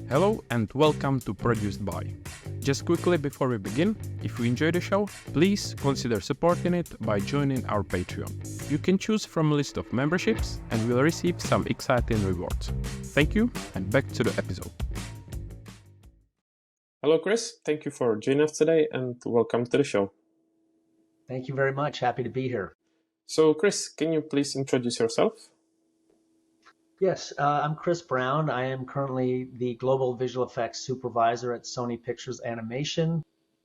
Hello and welcome to Produced By. Just quickly before we begin, if you enjoy the show, please consider supporting it by joining our Patreon. You can choose from a list of memberships and will receive some exciting rewards. Thank you, and back to the episode. Hello Chris, thank you for joining us today and welcome to the show. Thank you very much, happy to be here. So Chris, can you please introduce yourself? Yes, I'm Chris Browne. I am currently the Global Visual Effects Supervisor at Sony Pictures Animation,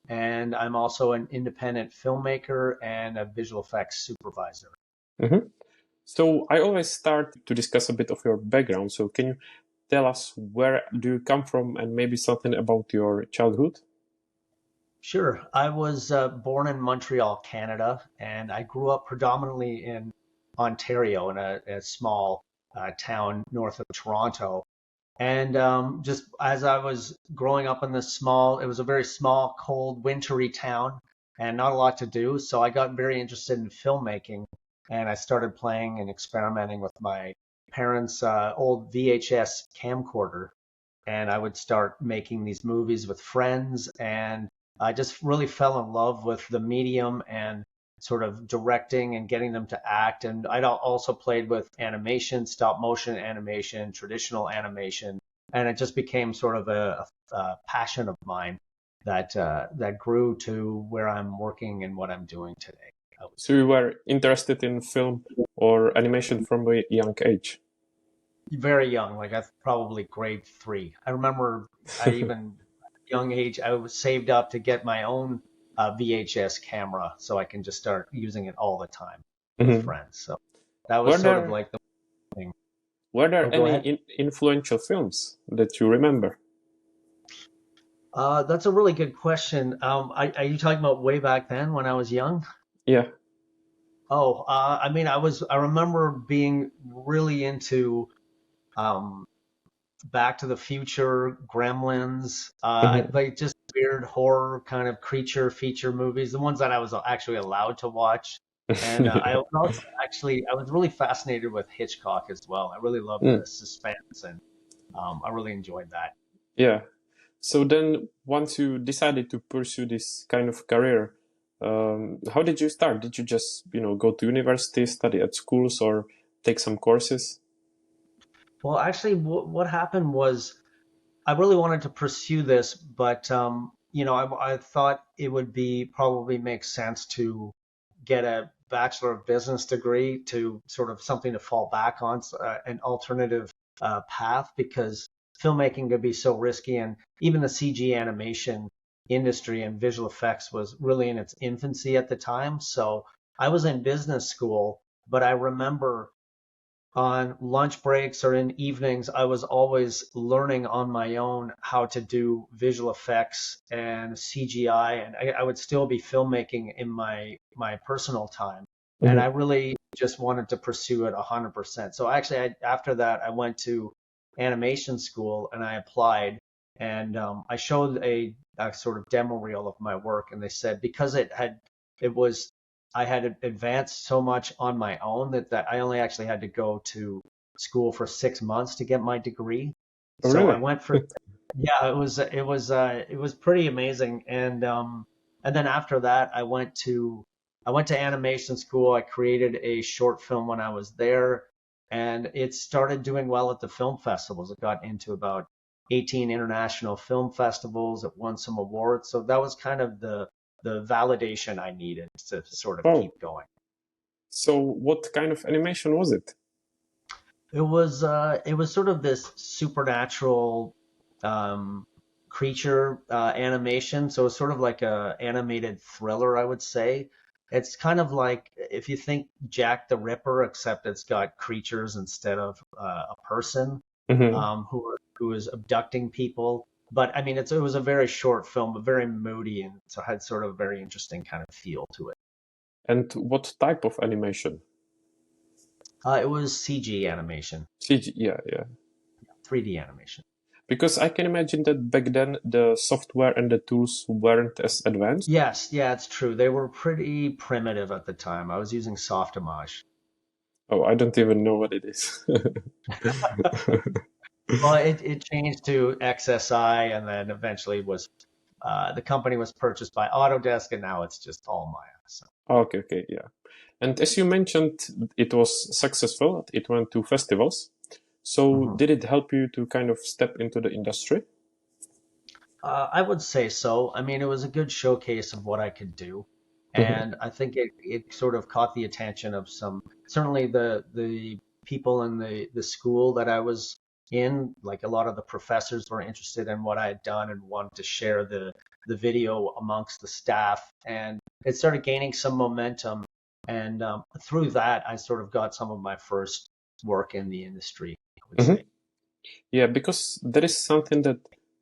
and I'm also an independent filmmaker and a visual effects supervisor. Mm-hmm. So I always start to discuss a bit of your background. So can you tell us where do you come from and maybe something about your childhood? Sure. I was born in Montreal, Canada, and I grew up predominantly in Ontario in a small town north of Toronto. And just as I was growing up in this it was a very small, cold, wintry town and not a lot to do. So I got very interested in filmmaking and I started playing and experimenting with my parents' old VHS camcorder. And I would start making these movies with friends. And I just really fell in love with the medium and sort of directing and getting them to act. And I also played with animation, stop motion animation, traditional animation, and it just became sort of a passion of mine that grew to where I'm working and what I'm doing today. So you were interested in film or animation from a young age? Very young, like I probably grade 3. I remember young age, I was saved up to get my own VHS camera so I can just start using it all the time with friends. So that was of like the thing. Were there any influential films that you remember? That's a really good question. Are you talking about way back then when I was young? Yeah. Oh, I remember being really into Back to the Future, Gremlins, like just weird horror kind of creature feature movies, the ones that I was actually allowed to watch. And I was really fascinated with Hitchcock as well. I really loved the suspense and I really enjoyed that. Yeah. So then once you decided to pursue this kind of career, how did you start? Did you just, go to university, study at schools or take some courses? Well, actually, what happened was I really wanted to pursue this, but I thought it would probably make sense to get a Bachelor of Business degree to sort of something to fall back on, an alternative path, because filmmaking could be so risky, and even the CG animation industry and visual effects was really in its infancy at the time. So I was in business school, but I remember on lunch breaks or in evenings, I was always learning on my own how to do visual effects and CGI, and I would still be filmmaking in my personal time. And I really just wanted to pursue it 100%. So actually, after that, I went to animation school and I applied, and I showed a sort of demo reel of my work, and they said because I had advanced so much on my own that I only actually had to go to school for 6 months to get my degree. Oh, so really? I went for yeah, it was pretty amazing. And then after that I went to animation school. I created a short film when I was there, and it started doing well at the film festivals. It got into about 18 international film festivals. It won some awards. So that was kind of the validation I needed to sort of keep going. So what kind of animation was it? It was sort of this supernatural creature animation. So it's sort of like a animated thriller, I would say. It's kind of like if you think Jack the Ripper, except it's got creatures instead of a person who is abducting people. But I mean, it was a very short film, but very moody, and so had sort of a very interesting kind of feel to it. And what type of animation? It was CG animation. CG, yeah. 3D animation. Because I can imagine that back then the software and the tools weren't as advanced. Yes, yeah, it's true. They were pretty primitive at the time. I was using Softimage. Oh, I don't even know what it is. Well, it changed to XSI, and then eventually was the company was purchased by Autodesk, and now it's just all Maya. So. Okay, okay, yeah. And as you mentioned, it was successful. It went to festivals. So Mhm. did it help you to kind of step into the industry? I would say so. I mean, it was a good showcase of what I could do, Hmm. and I think it sort of caught the attention of some, certainly the people in the school that I was in. Like a lot of the professors were interested in what I had done and wanted to share the video amongst the staff, and it started gaining some momentum. And through that, I sort of got some of my first work in the industry, I would Hmm. say. Yeah, because that is something that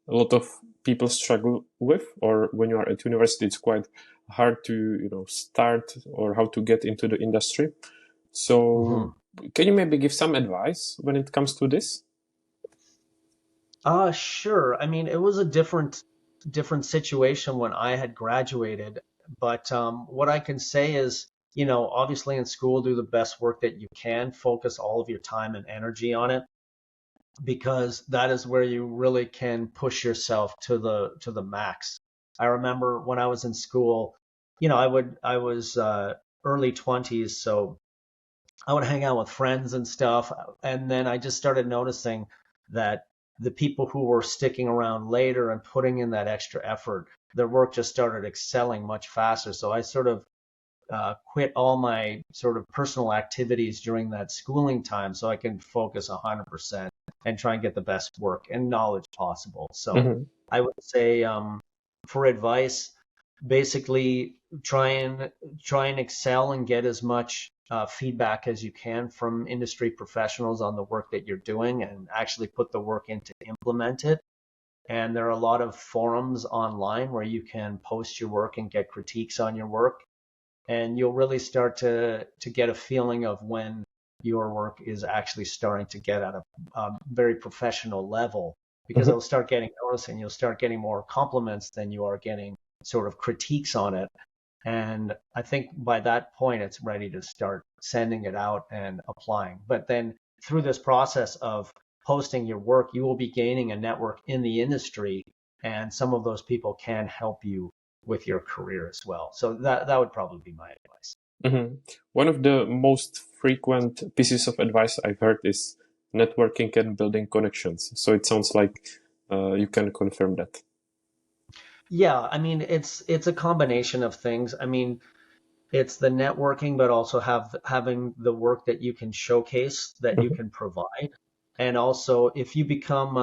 a lot of people struggle with, or when you are at university, it's quite hard to, start or how to get into the industry. So, Mhm. can you maybe give some advice when it comes to this? Sure. I mean, it was a different situation when I had graduated, but what I can say is, obviously in school, do the best work that you can, focus all of your time and energy on it, because that is where you really can push yourself to the max. I remember when I was in school, I was early 20s, so I would hang out with friends and stuff. And then I just started noticing that the people who were sticking around later and putting in that extra effort, their work just started excelling much faster. So I sort of quit all my sort of personal activities during that schooling time so I can focus 100% and try and get the best work and knowledge possible. So Hmm. I would say for advice, basically try and excel and get as much feedback as you can from industry professionals on the work that you're doing and actually put the work in to implement it. And there are a lot of forums online where you can post your work and get critiques on your work, and you'll really start to get a feeling of when your work is actually starting to get at a very professional level, because Hmm. it'll start getting noticed and you'll start getting more compliments than you are getting sort of critiques on it. And I think by that point it's ready to start sending it out and applying. But then through this process of posting your work, you will be gaining a network in the industry, and some of those people can help you with your career as well. So that would probably be my advice. Hmm. One of the most frequent pieces of advice I've heard is networking and building connections. So it sounds like you can confirm that. Yeah, I mean it's a combination of things. I mean, it's the networking, but also having the work that you can showcase, that you Hmm. can provide. And also, if you become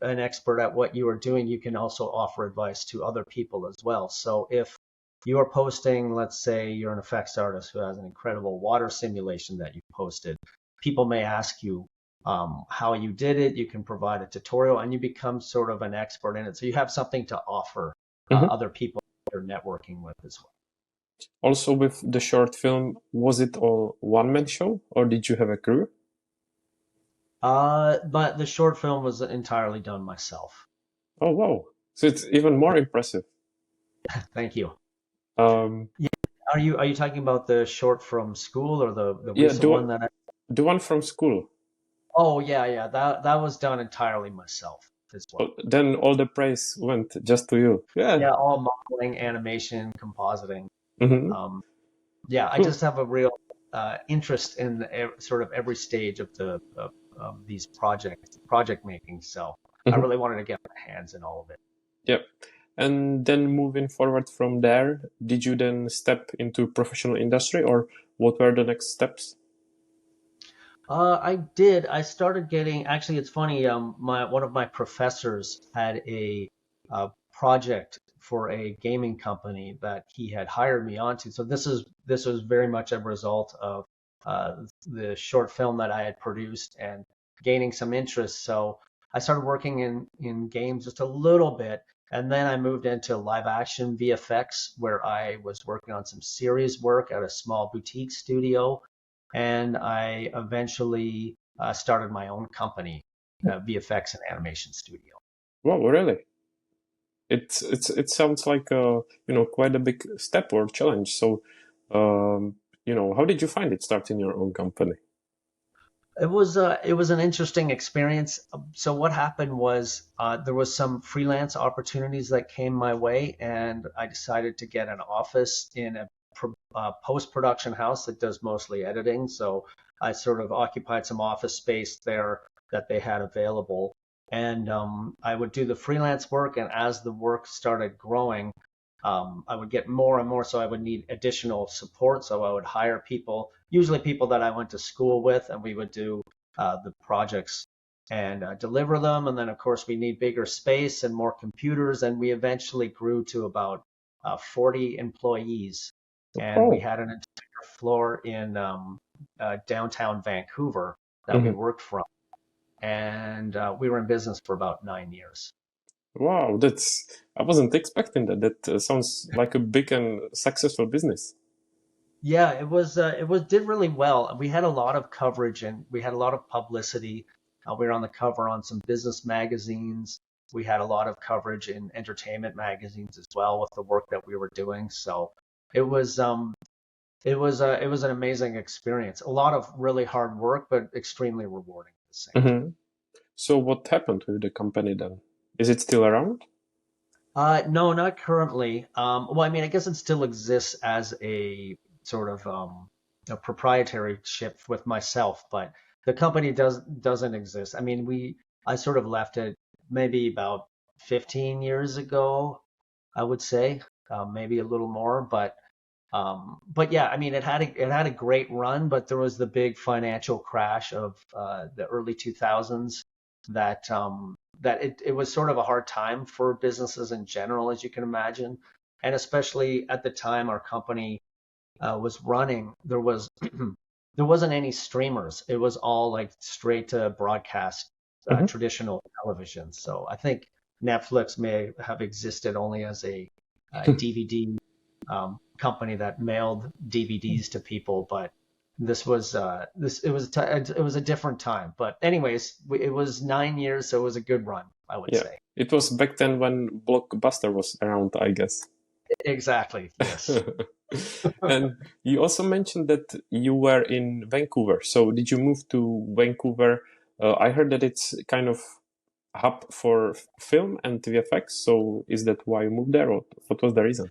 an expert at what you are doing, you can also offer advice to other people as well. So if you are posting, let's say you're an effects artist who has an incredible water simulation that you posted, people may ask you how you did it. You can provide a tutorial, and you become sort of an expert in it. So you have something to offer Hmm. other people you're networking with as well. Also, with the short film, was it all one-man show or did you have a crew? But the short film was entirely done myself. Oh, wow. So it's even more impressive. Thank you. Um, Yeah. Are you talking about the short from school or the yeah, recent one that I? the one from school. Oh yeah, yeah. That was done entirely myself as Oh, well. then all the praise went just to you. Yeah. Yeah, all modeling, animation, compositing. Hmm. Um, yeah, I Cool. just have a real interest in sort of every stage of these project making. So I Hmm. really wanted to get my hands in all of it. Yep. And then moving forward from there, did you then step into professional industry or what were the next steps? I did. I started getting, actually, it's funny. My one of my professors had a project for a gaming company that he had hired me onto. So this was very much a result of the short film that I had produced and gaining some interest. So I started working in games just a little bit, and then I moved into live action VFX, where I was working on some series work at a small boutique studio, and I eventually started my own company, VFX and animation studio. Wow, really? It sounds like quite a big step or challenge. So, how did you find it starting your own company? It was an interesting experience. So what happened was there was some freelance opportunities that came my way, and I decided to get an office in a post-production house that does mostly editing. So I sort of occupied some office space there that they had available, and I would do the freelance work. And as the work started growing, I would get more and more. So I would need additional support. So I would hire people, usually people that I went to school with, and we would do the projects and deliver them. And then, of course, we need bigger space and more computers. And we eventually grew to about 40 employees. And we Oh. had an entire floor in downtown Vancouver that we Mhm. worked from. And we were in business for about 9 years. Wow, that's I wasn't expecting that. That sounds like a big and successful business. Yeah, it was did really well. We had a lot of coverage and we had a lot of publicity. We were on the cover on some business magazines. We had a lot of coverage in entertainment magazines as well with the work that we were doing. So it was it was an amazing experience. A lot of really hard work, but extremely rewarding at the same time. Hmm. So what happened with the company then? Is it still around? No, not currently. Well, I mean, I guess it still exists as a sort of a proprietary ship with myself, but the company doesn't exist. I mean, I sort of left it maybe about 15 years ago, I would say, maybe a little more, but yeah, I mean, it had a great run, but there was the big financial crash of the early 2000s that it was sort of a hard time for businesses in general, as you can imagine, and especially at the time our company was running, there wasn't any streamers. It was all like straight to broadcast Hmm. traditional television. So I think Netflix may have existed only as a DVD company that mailed DVDs to people, but this was it was a different time. But anyways, it was 9 years, so it was a good run, I would Yeah, say. it was back then when Blockbuster was around, I guess. Exactly. Yes. And you also mentioned that you were in Vancouver. So did you move to Vancouver? I heard that it's kind of hub for film and VFX. So is that why you moved there, or what was the reason?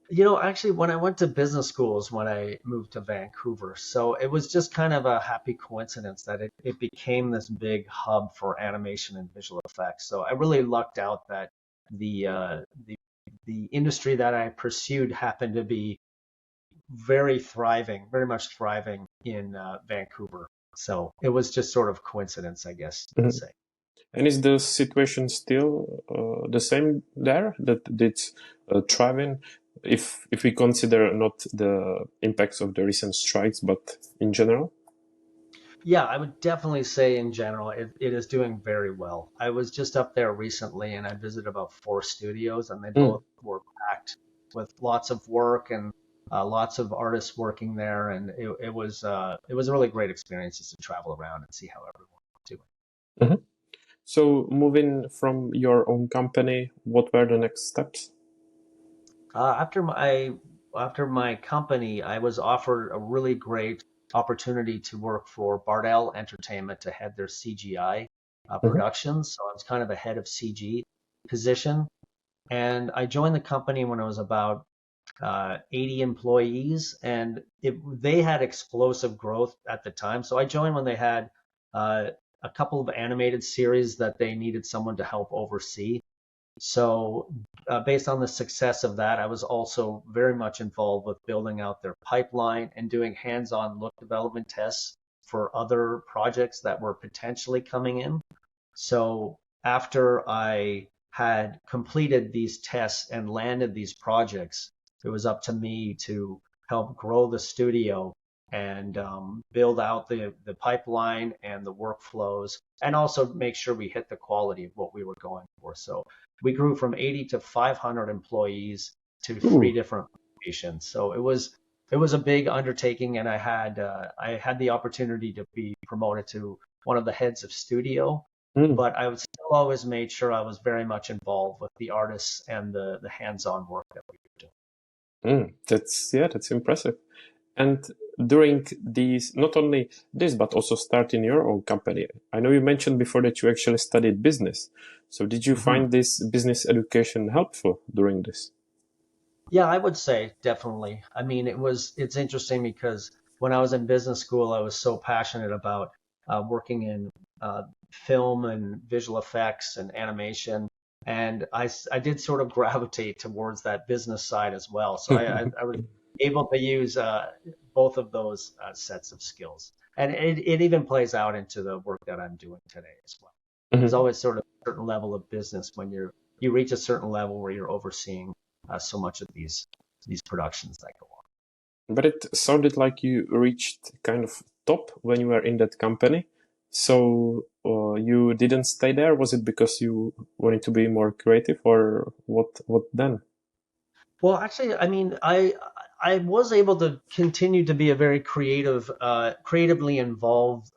You know, actually, when I went to business schools, when I moved to Vancouver, so it was just kind of a happy coincidence that it became this big hub for animation and visual effects. So I really lucked out that the uh, the the industry that I pursued happened to be very thriving, very much thriving in Vancouver. So it was just sort of coincidence, I guess you could Mhm. say. And is the situation still the same there? That it's thriving, if we consider not the impacts of the recent strikes, but in general? Yeah, I would definitely say in general it is doing very well. I was just up there recently and I visited about four studios and they Mm. both were packed with lots of work and lots of artists working there and it was a really great experience just to travel around and see how everyone was doing. Mhm. So moving from your own company, what were the next steps? Uh, after my after my company, I was offered a really great opportunity to work for Bardel Entertainment to head their CGI Mhm. productions. So I was kind of a head of CG position, and I joined the company when I was about 80 employees, and they had explosive growth at the time. So I joined when they had uh, a couple of animated series that they needed someone to help oversee. So, based on the success of that, I was also very much involved with building out their pipeline and doing hands-on look development tests for other projects that were potentially coming in. So, after I had completed these tests and landed these projects, it was up to me to help grow the studio and build out the pipeline and the workflows, and also make sure we hit the quality of what we were going for. So we grew from 80 to 500 employees to three Ooh. different locations. So it was a big undertaking, and I had the opportunity to be promoted to one of the heads of studio, Mm. but I was still always made sure I was very much involved with the artists and the hands-on work that we were doing. Mm. That's, yeah, that's impressive. And during these, not only this, but also starting your own company? I know you mentioned before that you actually studied business. So did you Hmm. find this business education helpful during this? Yeah, I would say definitely. I mean, it's interesting because when I was in business school, I was so passionate about working in film and visual effects and animation. And I did sort of gravitate towards that business side as well. So I was able to use both of those sets of skills. And it even plays out into the work that I'm doing today as well. There's Mhm. always sort of a certain level of business when you reach a certain level where you're overseeing so much of these productions that go on. But it sounded like you reached kind of top when you were in that company. So you didn't stay there. Was it because you wanted to be more creative, or what? What then? Well, actually, I mean, I was able to continue to be a very creatively involved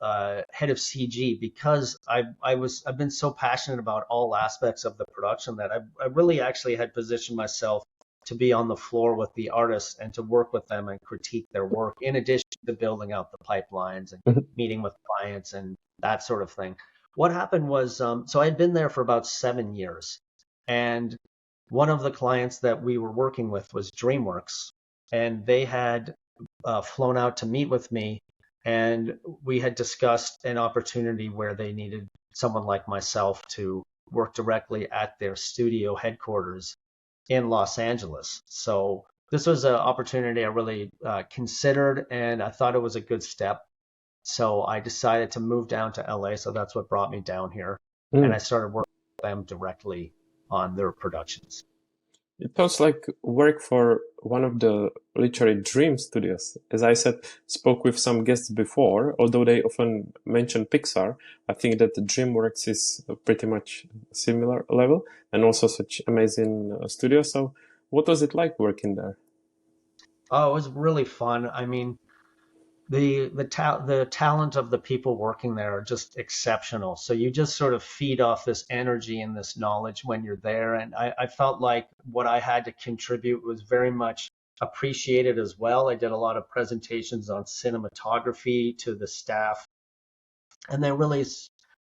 head of CG because I've been so passionate about all aspects of the production that I really actually had positioned myself to be on the floor with the artists and to work with them and critique their work, in addition to building out the pipelines and meeting with clients and that sort of thing. What happened was, so I had been there for about 7 years, and one of the clients that we were working with was Dreamworks, and they had flown out to meet with me, and we had discussed an opportunity where they needed someone like myself to work directly at their studio headquarters in Los Angeles. So this was an opportunity I really considered, and I thought it was a good step. So I decided to move down to LA. So that's what brought me down here, and I Mm. started working with them directly on their productions. It sounds like work for one of the literary dream studios. As I said, spoke with some guests before, although they often mention Pixar. I think that DreamWorks is pretty much similar level and also such amazing studio. So what was it like working there? Oh, it was really fun. I mean, the talent of the people working there are just exceptional. So you just sort of feed off this energy and this knowledge when you're there. And I felt like what I had to contribute was very much appreciated as well. I did a lot of presentations on cinematography to the staff, and they really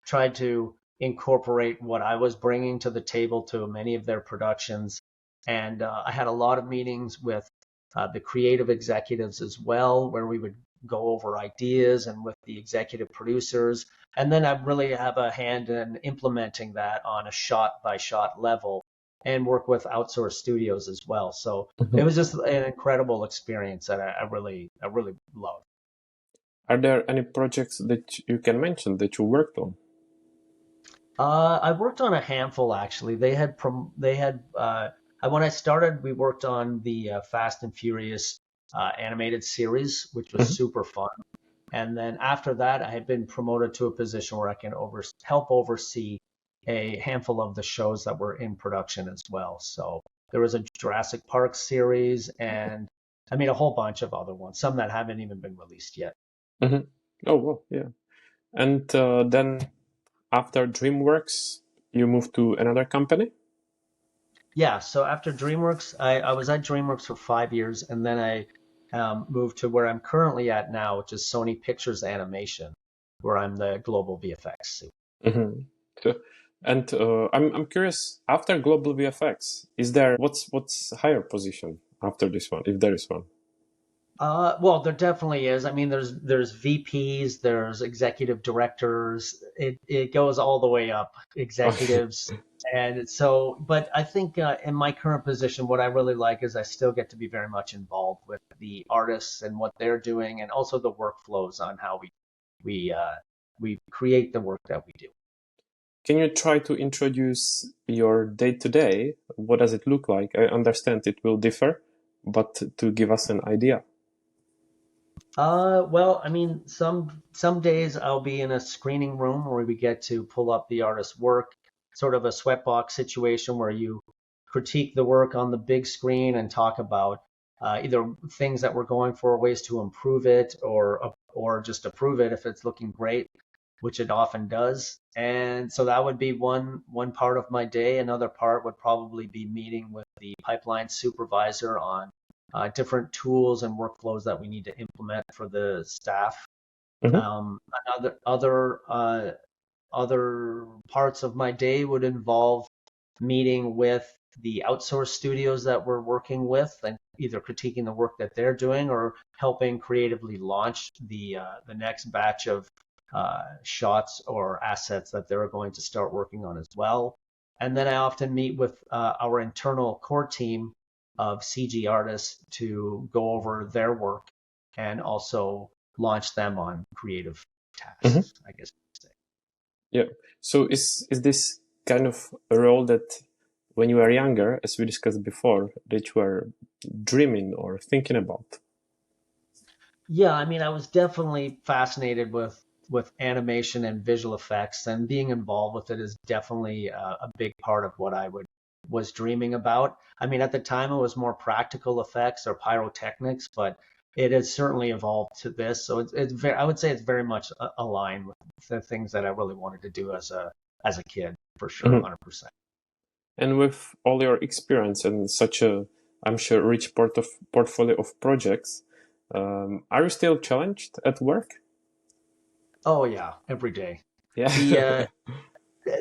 tried to incorporate what I was bringing to the table to many of their productions. And I had a lot of meetings with the creative executives as well, where we would go over ideas and with the executive producers. And then I really have a hand in implementing that on a shot by shot level and work with outsourced studios as well. So it Mhm. was just an incredible experience that I really loved. Are there any projects that you can mention that you worked on? I worked on a handful actually. They had when I started, we worked on the Fast and Furious animated series, which was Mhm. super fun. And then after that, I had been promoted to a position where I can help oversee a handful of the shows that were in production as well. So there was a Jurassic Park series, and I mean a whole bunch of other ones, some that haven't even been released yet. Mhm. Oh, well, yeah. And then after DreamWorks, you moved to another company? Yeah, so after DreamWorks, I was at DreamWorks for 5 years, and then I moved to where I'm currently at now, which is Sony Pictures Animation, where I'm the global VFX. Hmm. So, and I'm curious. After Global VFX, is there what's higher position after this one, if there is one? Well, there definitely is. I mean, there's VPs, there's executive directors. It goes all the way up, executives. And so, but I think in my current position, what I really like is I still get to be very much involved with the artists and what they're doing, and also the workflows on how we uh, we create the work that we do. Can you try to introduce your day to day? What does it look like? I understand it will differ, but to give us an idea. Well, I mean, some days I'll be in a screening room where we get to pull up the artist's work, sort of a sweatbox situation where you critique the work on the big screen and talk about either things that we're going for, ways to improve it, or just approve it if it's looking great, which it often does. And so that would be one part of my day. Another part would probably be meeting with the pipeline supervisor on different tools and workflows that we need to implement for the staff. Mm-hmm. Um, other parts of my day would involve meeting with the outsourced studios that we're working with and either critiquing the work that they're doing or helping creatively launch the next batch of shots or assets that they're going to start working on as well. And then I often meet with our internal core team of CG artists to go over their work and also launch them on creative Mm-hmm. tasks, I guess you could say. Yeah. So is this kind of a role that when you were younger, as we discussed before, that you were dreaming or thinking about? Yeah, I mean, I was definitely fascinated with animation and visual effects, and being involved with it is definitely a big part of what was dreaming about. I mean, at the time it was more practical effects or pyrotechnics, but it has certainly evolved to this. So it's very, I would say it's very much aligned with the things that I really wanted to do as a kid, for sure, Mm-hmm. 100%. And with all your experience and such a, I'm sure, rich portfolio of projects, are you still challenged at work? Oh yeah, every day. Yeah. The uh,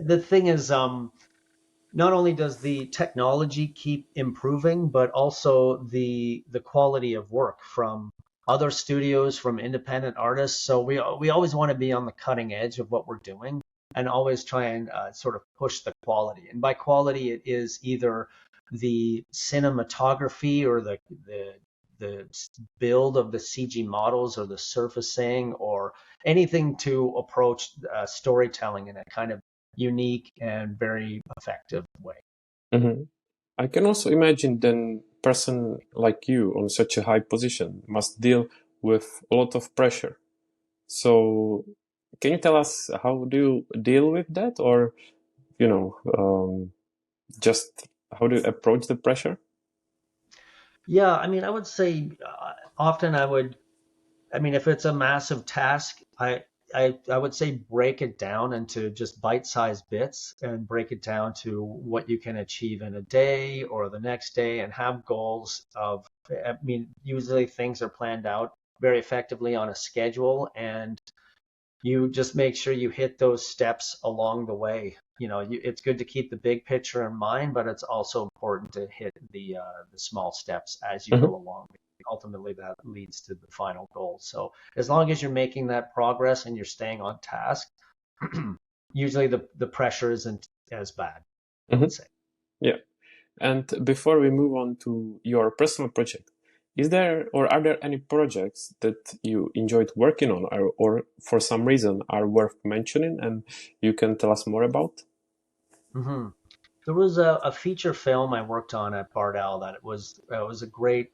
the thing is, not only does the technology keep improving, but also the quality of work from other studios, from independent artists. So we always want to be on the cutting edge of what we're doing and always try and sort of push the quality. And by quality, it is either the cinematography or the build of the CG models or the surfacing or anything to approach storytelling in a kind of unique and very effective way. Mm-hmm. I can also imagine then person like you on such a high position must deal with a lot of pressure. So can you tell us how do you deal with that, or you know, just how do you approach the pressure? Yeah, I mean, I would say often I mean, if it's a massive task, I would say break it down into just bite-sized bits and break it down to what you can achieve in a day or the next day and have goals of, I mean, usually things are planned out very effectively on a schedule and you just make sure you hit those steps along the way. You know, it's good to keep the big picture in mind, but it's also important to hit the small steps as you Mm-hmm. go along. Ultimately, that leads to the final goal. So as long as you're making that progress and you're staying on task, usually the pressure isn't as bad, I Mm-hmm. would say. Yeah. And before we move on to your personal project, is there or are there any projects that you enjoyed working on or for some reason are worth mentioning and you can tell us more about? hmm There was a feature film I worked on at Bardel that it was a great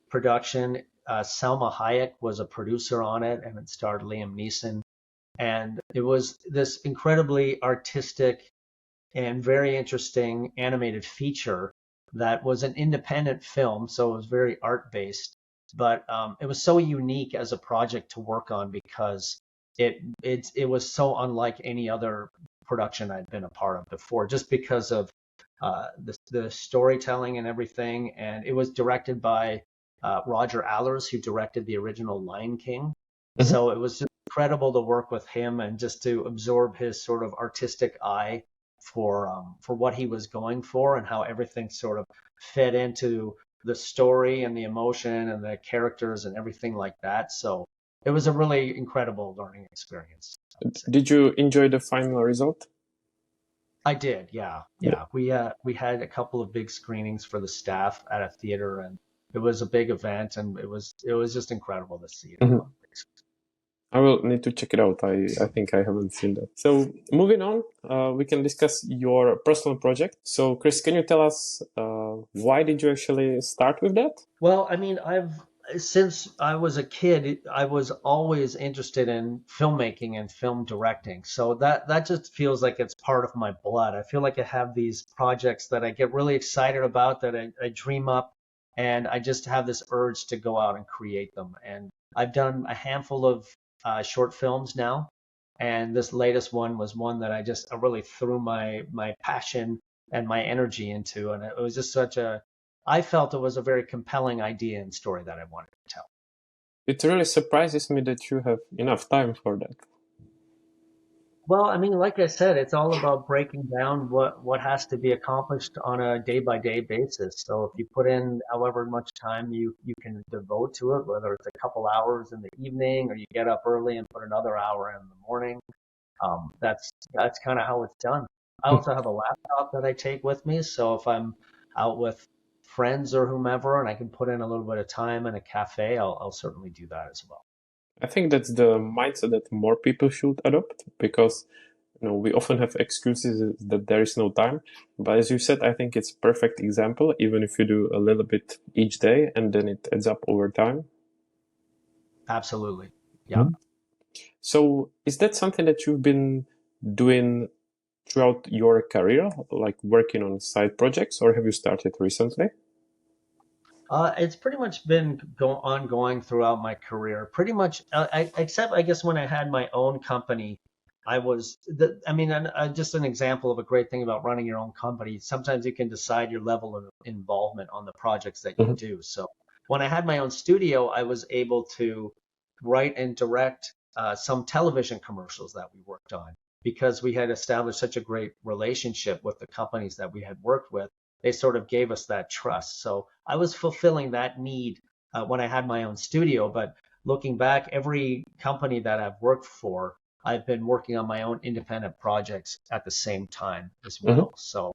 production. Selma Hayek was a producer on it, and it starred Liam Neeson. And it was this incredibly artistic and very interesting animated feature that was an independent film, so it was very art based. But it was so unique as a project to work on because it was so unlike any other production I'd been a part of before, just because of the storytelling and everything. And it was directed by Roger Allers, who directed the original Lion King. Mm-hmm. So it was just incredible to work with him and just to absorb his sort of artistic eye for what he was going for and how everything sort of fit into the story and the emotion and the characters and everything like that. So it was a really incredible learning experience, I would say. Did you enjoy the final result? I did, yeah, Yeah. yeah. We had a couple of big screenings for the staff at a theater, and it was a big event, and it was just incredible to see it Mhm. on big screen. I will need to check it out. I think I haven't seen that. So moving on, we can discuss your personal project. So Chris, can you tell us why did you actually start with that? Well, I mean, since I was a kid, I was always interested in filmmaking and film directing. So that just feels like it's part of my blood. I feel like I have these projects that I get really excited about that I dream up, and I just have this urge to go out and create them. And I've done a handful of short films now, and this latest one was one that I really threw my passion and my energy into, and it was just such I felt it was a very compelling idea and story that I wanted to tell. It really surprises me that you have enough time for that. Well, I mean, like I said, it's all about breaking down what has to be accomplished on a day-by-day basis. So if you put in however much time you can devote to it, whether it's a couple hours in the evening or you get up early and put another hour in the morning, that's kind of how it's done. I also have a laptop that I take with me, so if I'm out with friends or whomever and I can put in a little bit of time in a cafe, I'll certainly do that as well. I think that's the mindset that more people should adopt, because we often have excuses that there is no time. But as you said, I think it's a perfect example, even if you do a little bit each day and then it adds up over time. Absolutely. Yeah. So is that something that you've been doing throughout your career, like working on side projects, or have you started recently? It's pretty much been ongoing throughout my career. Pretty much, except I guess when I had my own company, I mean, just an example of a great thing about running your own company. Sometimes you can decide your level of involvement on the projects that you do. So when I had my own studio, I was able to write and direct some television commercials that we worked on because we had established such a great relationship with the companies that we had worked with. They sort of gave us that trust. So I was fulfilling that need when I had my own studio. But looking back, every company that I've worked for, I've been working on my own independent projects at the same time as well. So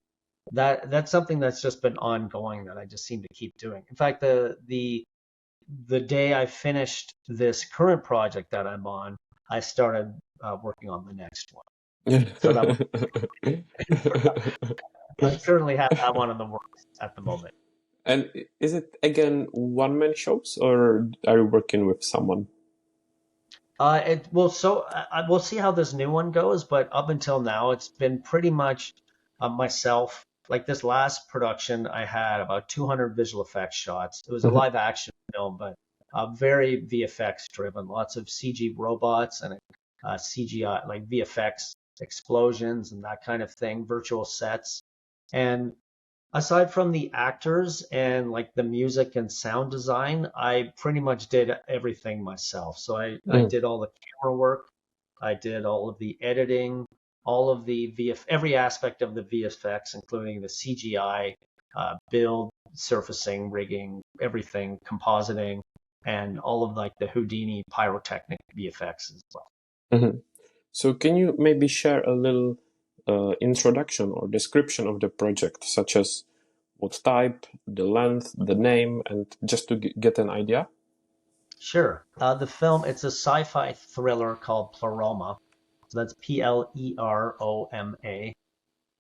that's something that's just been ongoing that I just seem to keep doing. In fact, the day I finished this current project that I'm on, I started working on the next one. So that was, I certainly have that one in the works at the moment. And is it again one-man shows, or are you working with someone? We'll see how this new one goes, but up until now, it's been pretty much myself. Like this last production, I had about 200 visual effects shots. It was a live action film, but very VFX driven. Lots of CG robots and CGI, like VFX explosions and that kind of thing, virtual sets. And aside from the actors and like the music and sound design, I pretty much did everything myself. So I did all the camera work, I did all of the editing, all of the every aspect of the VFX, including the CGI, build, surfacing, rigging, everything, compositing, and all of like the Houdini pyrotechnic VFX as well. So can you maybe share a little introduction or description of the project, such as what type, the length, the name, and just to get an idea? Sure. The film, it's a sci-fi thriller called Pleroma. So that's Pleroma.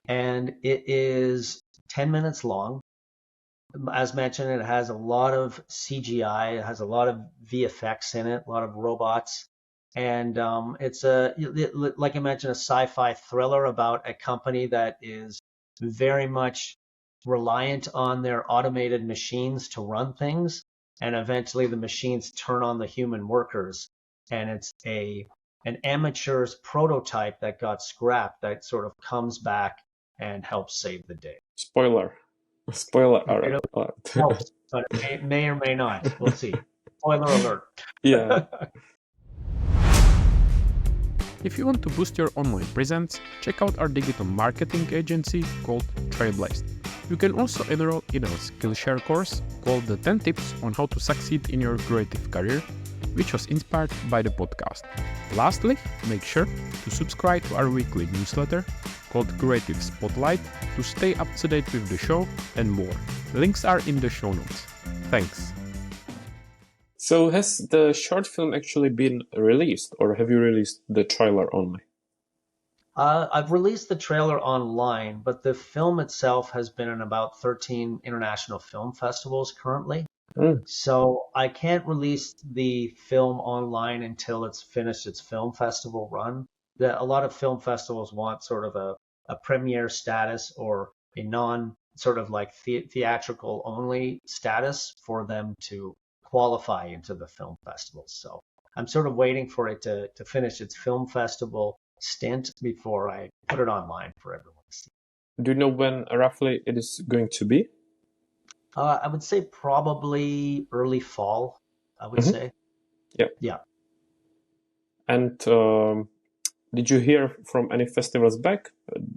And it is 10 minutes long. As mentioned, it has a lot of CGI. It has a lot of VFX in it, a lot of robots. And it's like I mentioned, a sci-fi thriller about a company that is very much reliant on their automated machines to run things. And eventually the machines turn on the human workers. And it's an amateur's prototype that got scrapped that sort of comes back and helps save the day. Spoiler alert. Helps, but it may or may not. We'll see. Spoiler alert. Yeah. If you want to boost your online presence, check out our digital marketing agency called Trailblazed. You can also enroll in our Skillshare course called The 10 Tips on How to Succeed in Your Creative Career, which was inspired by the podcast. Lastly, make sure to subscribe to our weekly newsletter called Creative Spotlight to stay up to date with the show and more. Links are in the show notes. Thanks. So has the short film actually been released, or have you released the trailer only? I've released the trailer online, but the film itself has been in about 13 international film festivals currently. So I can't release the film online until it's finished its film festival run. A lot of film festivals want sort of a premiere status or a non sort of like theatrical only status for them to qualify into the film festivals. So I'm sort of waiting for it to finish its film festival stint before I put it online for everyone to see. Do you know when roughly it is going to be? I would say probably early fall, I would Hmm. say. Yeah. Yeah. And did you hear from any festivals back?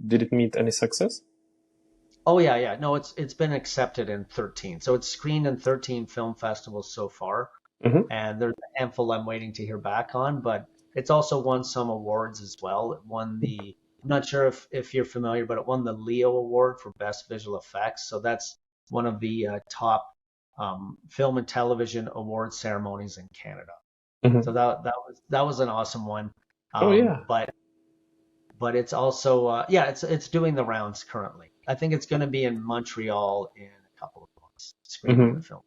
Did it meet any success? Oh yeah, yeah. No, it's been accepted in 13. So it's screened in 13 film festivals so far, Hmm. and there's a handful I'm waiting to hear back on, but it's also won some awards as well. It won the I'm not sure if you're familiar, but it won the Leo Award for Best Visual Effects. So that's one of the top film and television award ceremonies in Canada. So Hmm. that was an awesome one. Oh yeah. But it's also yeah, it's doing the rounds currently. I think it's going to be in Montreal in a couple of months, screening the Hmm. film.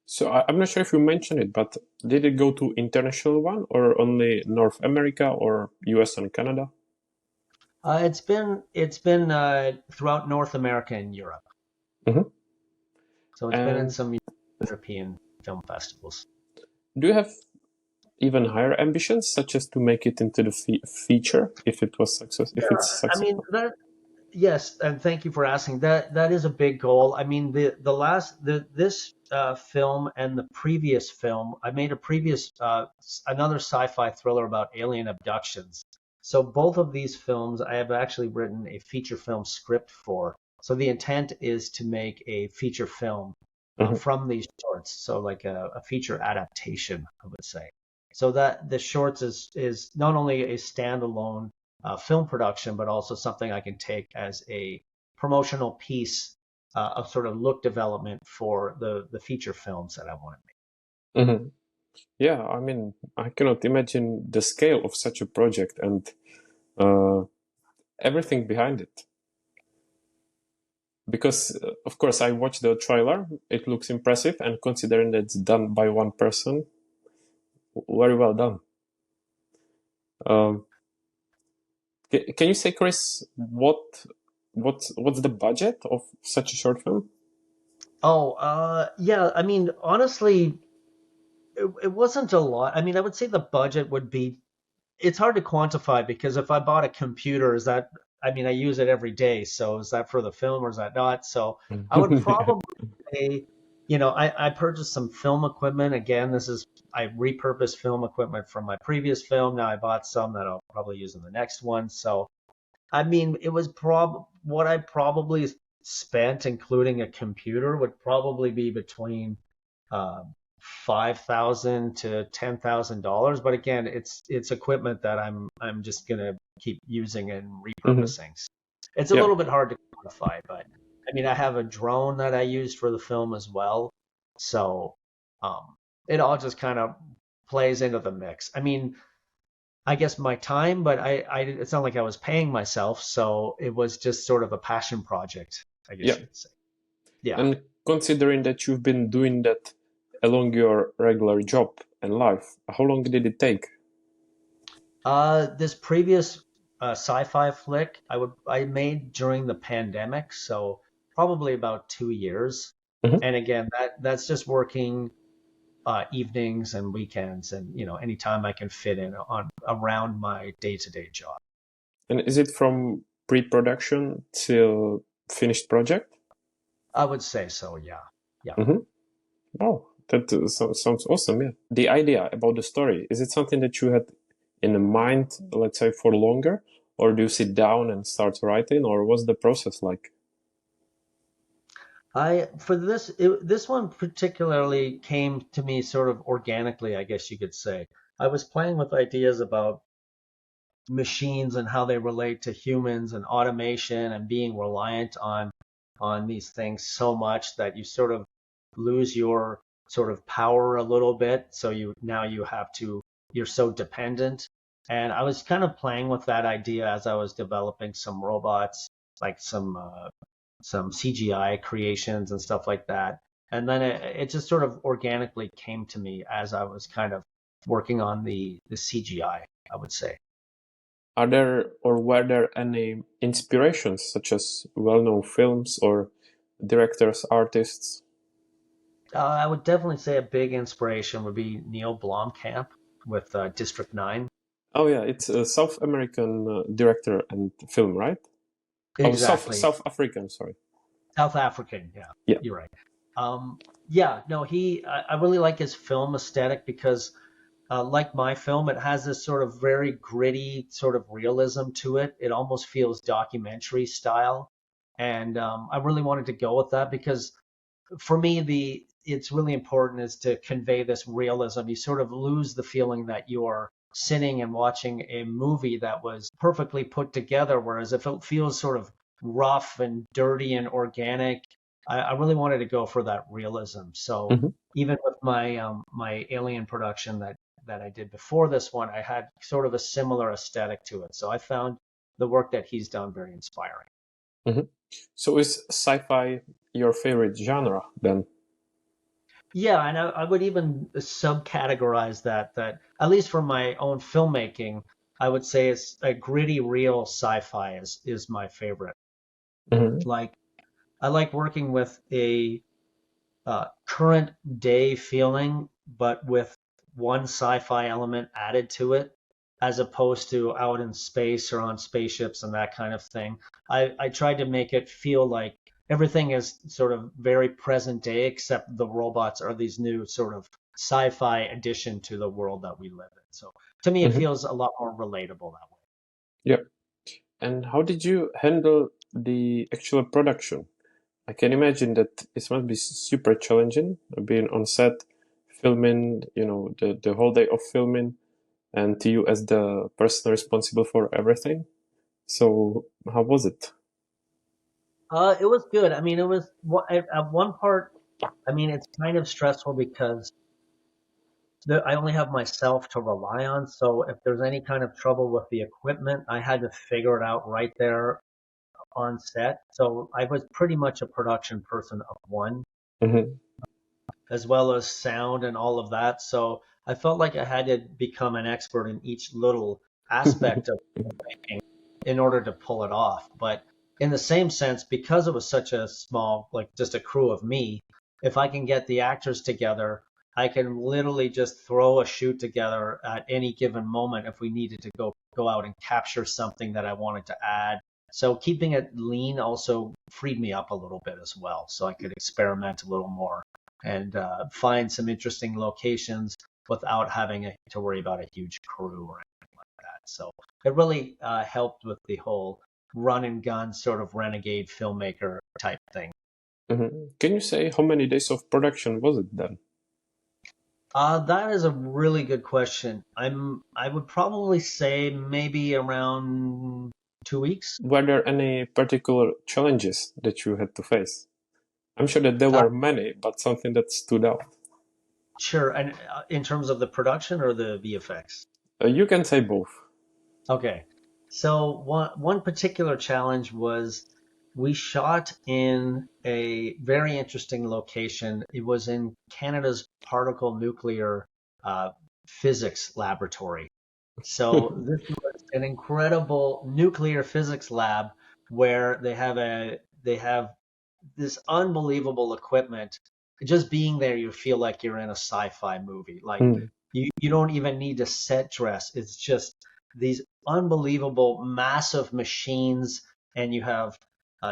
So I'm not sure if you mentioned it, but did it go to international one or only North America or US and Canada? It's been throughout North America and Europe. Hmm. So it's been in And some European film festivals. do you have even higher ambitions, such as to make it into the feature if it was if Yeah, it's I mean successful? that. Yes, and thank you for asking. That is a big goal. I mean, this film and the previous film, I made a previous another sci-fi thriller about alien abductions. So both of these films, I have actually written a feature film script for. So the intent is to make a feature film Hmm. from these shorts. So like a feature adaptation, I would say. So that the shorts is not only a standalone film production, but also something I can take as a promotional piece of sort of look development for the feature films that I want to Hmm. Yeah, I mean, I cannot imagine the scale of such a project and uh, everything behind it. Because, of course, I watched the trailer. It looks impressive, and considering that it's done by one person, very well done. Um, can you say, Chris, what's the budget of such a short film? make. Oh, yeah. I mean, honestly, it wasn't a lot. I mean, I would say the budget would be. It's hard to quantify because if I bought a computer, is that? I mean, I use it every day. So is that for the film or is that not? So I would Yeah. probably say, I purchased some film equipment. Again, I repurposed film equipment from my previous film. Now I bought some that I'll probably use in the next one. So, I mean, it was what I probably spent, including a computer, would probably be between uh, $5,000 to $10,000. But again, it's equipment that I'm just gonna keep using and Hmm. repurposing. It's a Yeah. little bit hard to quantify, but I mean, I have a drone that I used for the film as well. So it all just kind of plays into the mix. I mean, I guess my time, but it's not like I was paying myself, so it was just sort of a passion project, I guess Yeah. you could say. Yeah. And considering that you've been doing that along your regular job and life, how long did it take? This previous sci-fi flick I made during the pandemic, so probably about 2 years. Hmm. And again, that's just working evenings and weekends, and anytime I can fit in on around my day-to-day job. And is it from pre-production till finished project? I would say so. Yeah. Yeah. Hmm. Oh, that sounds awesome. Yeah. The idea about the story, is it something that you had in mind, let's say, for longer? Or do you sit down and start writing? Or what's the process like? This one particularly came to me sort of organically, I guess you could say. I was playing with ideas about machines and how they relate to humans and automation and being reliant on these things so much that you sort of lose your sort of power a little bit. So you're so dependent. And I was kind of playing with that idea as I was developing some robots, like some CGI creations and stuff like that. And then it just sort of organically came to me as I was kind of working on the CGI, I would say. Are there or were there any inspirations, such as well-known films or directors, artists? I would definitely say a big inspiration would be Neil Blomkamp with District 9. Oh yeah, it's a South American director and film, right? Oh, Exactly. South African. Sorry. South African. Yeah, Yeah. you're right. Yeah, no, I really like his film aesthetic because, like my film, it has this sort of very gritty sort of realism to it. It almost feels documentary style. And I really wanted to go with that because for me, it's really important is to convey this realism. You sort of lose the feeling that you're sitting and watching a movie that was perfectly put together, whereas if it feels sort of rough and dirty and organic, I really wanted to go for that realism. So Hmm. even with my Alien production that I did before this one, I had sort of a similar aesthetic to it. So I found the work that he's done very inspiring. Hmm. So is sci-fi your favorite genre then? Yeah, and I would even subcategorize that at least for my own filmmaking, I would say it's a gritty, real sci-fi is my favorite. Hmm. Like I like working with a current day feeling, but with one sci-fi element added to it, as opposed to out in space or on spaceships and that kind of thing. I tried to make it feel like everything is sort of very present day, except the robots are these new sort of sci-fi addition to the world that we live in. So to me, it Hmm. feels a lot more relatable that way. Yeah. And how did you handle the actual production? I can imagine that it must be super challenging being on set, filming, the whole day of filming, and to you as the person responsible for everything. So how was it? It was good. I mean, it was at one part. I mean, it's kind of stressful because I only have myself to rely on. So if there's any kind of trouble with the equipment, I had to figure it out right there on set. So I was pretty much a production person of one, Hmm. as well as sound and all of that. So I felt like I had to become an expert in each little aspect of filmmaking in order to pull it off. But in the same sense, because it was such a small, like just a crew of me, if I can get the actors together, I can literally just throw a shoot together at any given moment if we needed to go out and capture something that I wanted to add. So keeping it lean also freed me up a little bit as well, so I could experiment a little more and find some interesting locations without having to worry about a huge crew or anything like that. So it really helped with the whole run and gun sort of renegade filmmaker type thing. Hmm. Can you say how many days of production was it then? That is a really good question. I would probably say maybe around 2 weeks. Were there any particular challenges that you had to face? I'm sure that there Uh, were many, but something that stood out. sure. And in terms of the production or the VFX? You can say both. Okay. So one particular challenge was we shot in a very interesting location. It was in Canada's particle nuclear uh, physics laboratory. So this was an incredible nuclear physics lab where they have this unbelievable equipment. Just being there, you feel like you're in a sci-fi movie. Like Mm. you don't even need a set dress. It's just these unbelievable, massive machines, and you have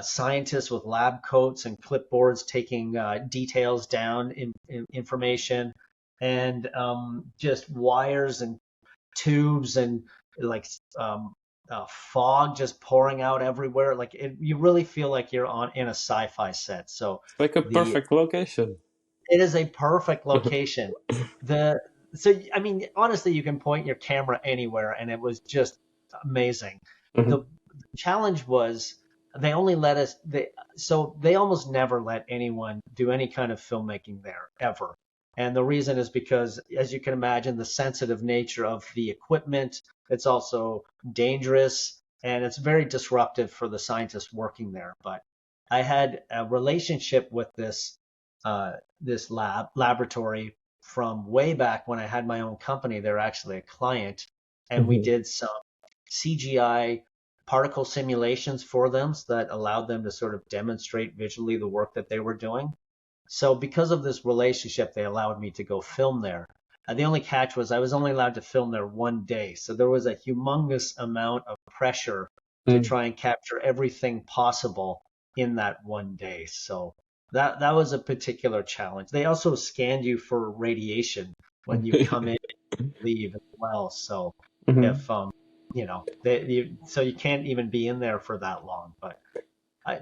scientists with lab coats and clipboards taking details down in information, and just wires and tubes and like fog just pouring out everywhere. Like you really feel like you're on in a sci-fi set. So It's like a the perfect location. it is a perfect location. The I mean, honestly, you can point your camera anywhere, and it was just amazing. Mhm. The challenge was they only let us they almost never let anyone do any kind of filmmaking there ever. And the reason is because, as you can imagine, the sensitive nature of the equipment, it's also dangerous and it's very disruptive for the scientists working there. But I had a relationship with this laboratory from way back when I had my own company. They're actually a client, and we Mhm. did some CGI particle simulations for them so that allowed them to sort of demonstrate visually the work that they were doing. So because of this relationship, they allowed me to go film there. The only catch was I was only allowed to film there one day. So there was a humongous amount of pressure to Mm. try and capture everything possible in that one day. So that was a particular challenge. They also scanned you for radiation when you come in and leave as well. So Mhm. if you know, so you can't even be in there for that long. But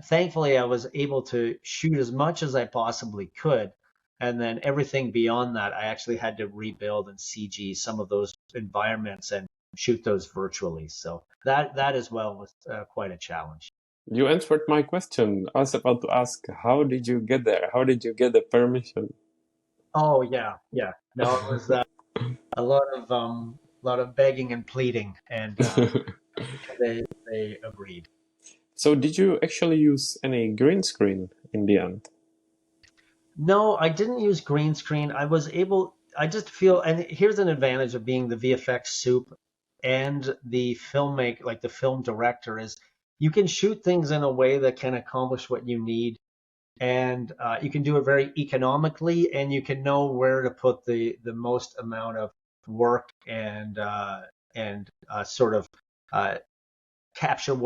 thankfully, I was able to shoot as much as I possibly could, and then everything beyond that, I actually had to rebuild and CG some of those environments and shoot those virtually. So that as well was quite a challenge. You answered my question. I was about to ask, how did you get there? How did you get the permission? Oh yeah, yeah. No, it was a lot of begging and pleading, and they agreed. So, did you actually use any green screen in the end? No, I didn't use green screen. I just feel, and here's an advantage of being the VFX soup and the filmmaker, like the film director, is you can shoot things in a way that can accomplish what you need, and you can do it very economically, and you can know where to put the most amount of work and sort of uh, capture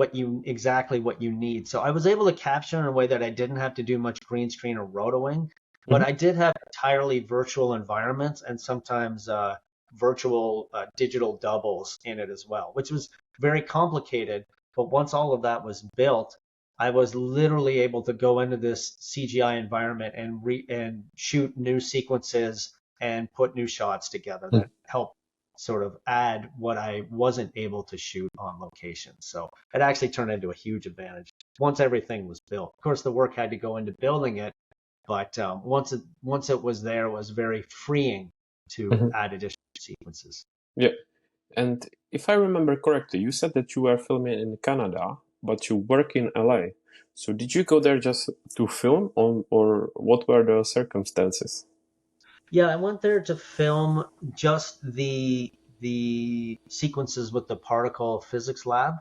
exactly what you need. So I was able to capture in a way that I didn't have to do much green screen or rotoing, but Mhm. I did have entirely virtual environments and sometimes virtual digital doubles in it as well, which was very complicated. But once all of that was built, I was literally able to go into this CGI environment and shoot new sequences and put new shots together that help sort of add what I wasn't able to shoot on location. So it actually turned into a huge advantage once everything was built. Of course, the work had to go into building it, but once it was there, it was very freeing to Mhm. add additional sequences. Yeah. And if I remember correctly, you said that you were filming in Canada, but you work in LA. So did you go there just to film, or what were the circumstances? Yeah, I went there to film just the sequences with the particle physics lab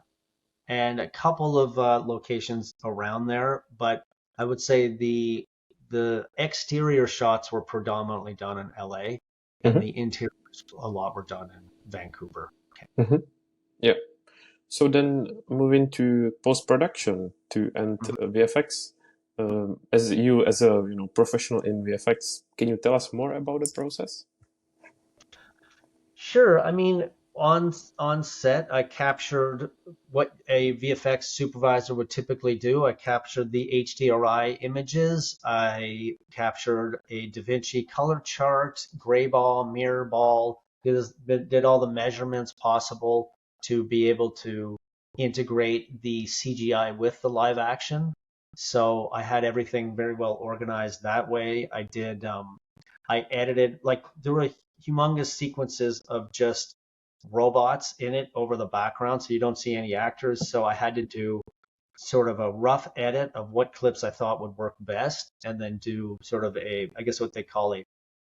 and a couple of locations around there, but I would say the exterior shots were predominantly done in LA, and Hmm. the interiors a lot were done in Vancouver. Hmm. Yeah. So then moving to post-production to and Mhm. VFX. As you as a professional in VFX, can you tell us more about the process? Sure. I mean, on set, I captured what a VFX supervisor would typically do. I captured the HDRI images. I captured a DaVinci color chart, gray ball, mirror ball. Did all the measurements possible to be able to integrate the CGI with the live action. So I had everything very well organized that way. I edited, like, there were humongous sequences of just robots in it over the background, so you don't see any actors. So I had to do sort of a rough edit of what clips I thought would work best, and then do sort of I guess what they call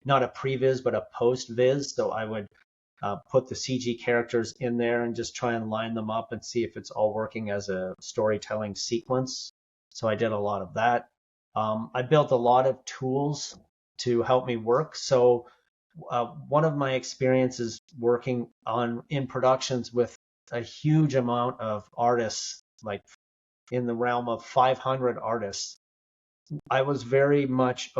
not a previs, but a post-vis. So I would put the CG characters in there and just try and line them up and see if it's all working as a storytelling sequence. So I did a lot of that. I built a lot of tools to help me work. So one of my experiences working on in productions with a huge amount of artists, like in the realm of 500 artists, I was very much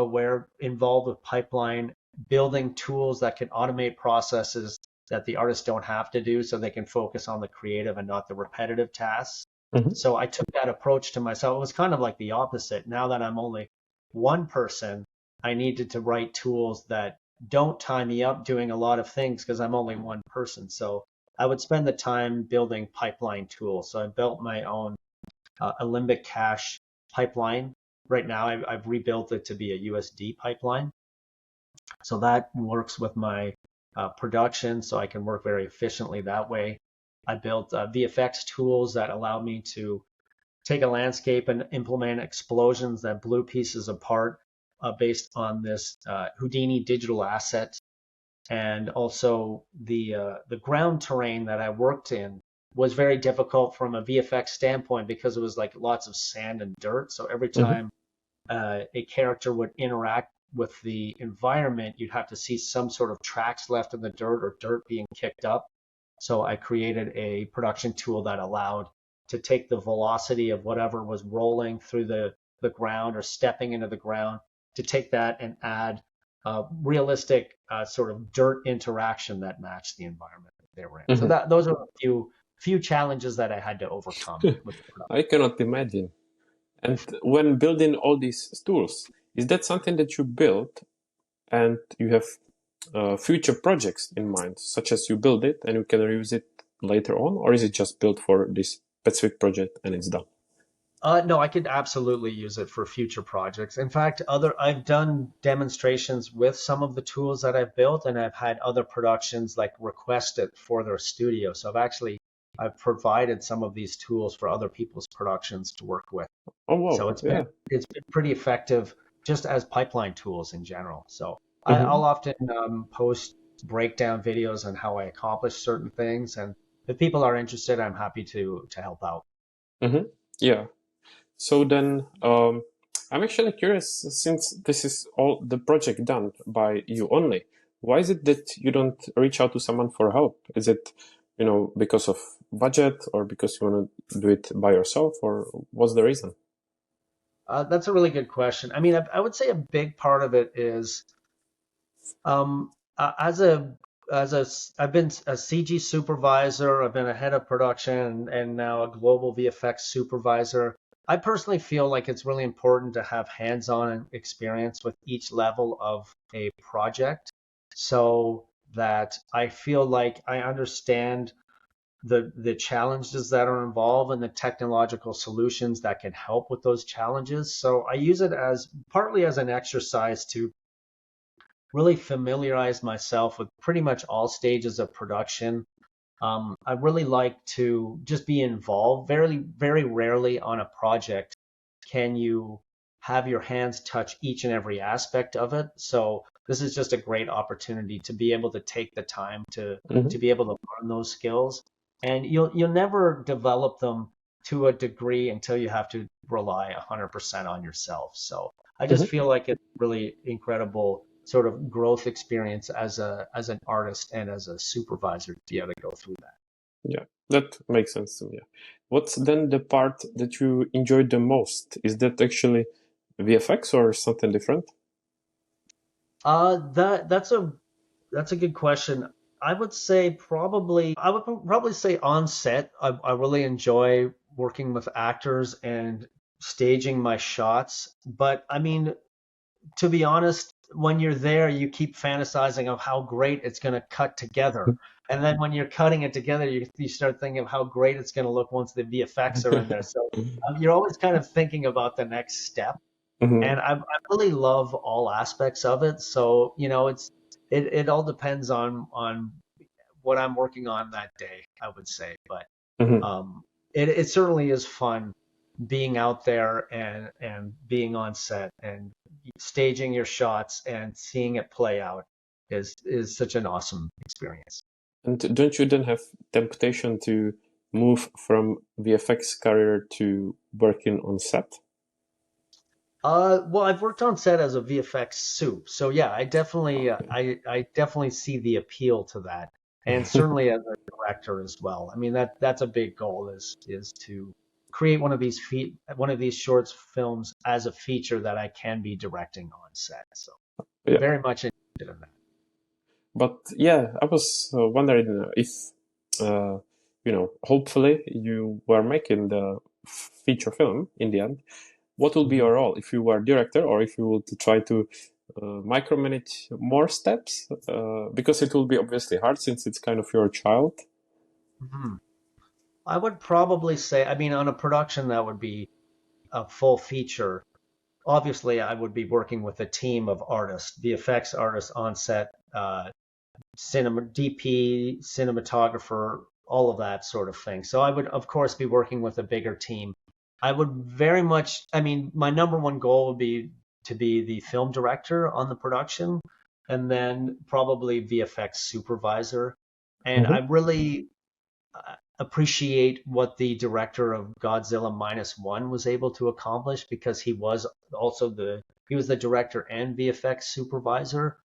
involved with pipeline, building tools that can automate processes that the artists don't have to do so they can focus on the creative and not the repetitive tasks. Hmm. So I took that approach to myself. It was kind of like the opposite. Now that I'm only one person, I needed to write tools that don't tie me up doing a lot of things because I'm only one person. So I would spend the time building pipeline tools. So I built my own Alembic cache pipeline. Right now, I've rebuilt it to be a USD pipeline. So that works with my production, so I can work very efficiently that way. I built VFX tools that allow me to take a landscape and implement explosions that blew pieces apart based on this Houdini digital asset. And also the ground terrain that I worked in was very difficult from a VFX standpoint because it was like lots of sand and dirt. So every Hmm. time a character would interact with the environment, you'd have to see some sort of tracks left in the dirt or dirt being kicked up. So I created a production tool that allowed to take the velocity of whatever was rolling through the the ground or stepping into the ground, to take that and add realistic sort of dirt interaction that matched the environment that they were in. So those are a few challenges that I had to overcome with the production. I cannot imagine. And when building all these tools, is that something that you built and you have future projects in mind, such as you build it and you can reuse it later on, or is it just built for this specific project and it's done? No, I could absolutely use it for future projects. In fact, I've done demonstrations with some of the tools that I've built, and I've had other productions like request it for their studio. So I've provided some of these tools for other people's productions to work with. Oh, wow. So it's been pretty effective just as pipeline tools in general. So Mm-hmm. I'll often post breakdown videos on how I accomplish certain things, and if people are interested, I'm happy to help out. Mm-hmm. Yeah. So then, I'm actually curious, since this is all the project done by you only, why is it that you don't reach out to someone for help? Is it, because of budget, or because you want to do it by yourself, or what's the reason? That's a really good question. I mean, I would say a big part of it is, I've been a CG supervisor, I've been a head of production, and now a global VFX supervisor. I personally feel like it's really important to have hands-on experience with each level of a project, so that I feel like I understand the challenges that are involved and the technological solutions that can help with those challenges. So I use it as partly as an exercise to really familiarize myself with pretty much all stages of production. I really like to just be involved. Very, very rarely on a project can you have your hands touch each and every aspect of it. So this is just a great opportunity to be able to take the time to be able to learn those skills. And you'll never develop them to a degree until you have to rely 100% on yourself. So I just feel like it's really incredible sort of growth experience as an artist and as a supervisor to be able to go through that. Yeah, that makes sense to me. What's then the part that you enjoyed the most? Is that actually VFX or something different? That's a good question. I would probably say on set. I really enjoy working with actors and staging my shots. But I mean, to be honest, when you're there, you keep fantasizing of how great it's going to cut together. And then when you're cutting it together, you start thinking of how great it's going to look once the VFX are in there. So you're always kind of thinking about the next step. And I really love all aspects of it. So, it all depends on what I'm working on that day, I would say. But it certainly is fun being out there and being on set and staging your shots and seeing it play out is such an awesome experience. And don't you then have temptation to move from VFX career to working on set? Well, I've worked on set as a VFX soup, so yeah, I definitely see the appeal to that, and certainly as a director as well. I mean, that's a big goal is to create one of these short films as a feature that I can be directing on set. So very much interested in that. But yeah, I was wondering if, hopefully you were making the feature film in the end. What will be your role if you were director, or if you would try to micromanage more steps? Because it will be obviously hard since it's kind of your child. I would probably say, I mean, on a production that would be a full feature, obviously I would be working with a team of artists, VFX artists on set, DP, cinematographer, all of that sort of thing. So I would, of course, be working with a bigger team. I would my number one goal would be to be the film director on the production, and then probably VFX supervisor. And I really appreciate what the director of Godzilla -1 was able to accomplish, because he was the director and VFX supervisor.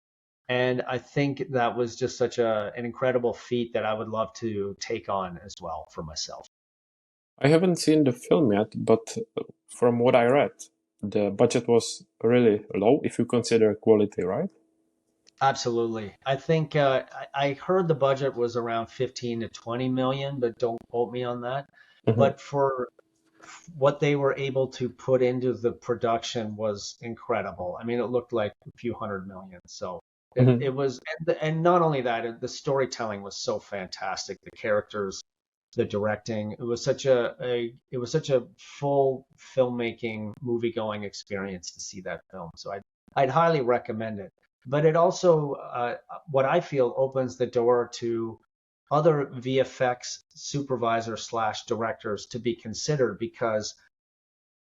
And I think that was just such an incredible feat that I would love to take on as well for myself. I haven't seen the film yet, but from what I read, the budget was really low if you consider quality, right? Absolutely. I think I heard the budget was around 15 to 20 million, but don't quote me on that. Hmm. But for what they were able to put into the production was incredible. I mean, it looked like a few hundred million. So Hmm. it was, and not only that, the storytelling was so fantastic. The characters, the directing, it was such a full filmmaking, movie going experience to see that film. So I'd highly recommend it. But it also, what I feel opens the door to other VFX supervisor slash directors to be considered, because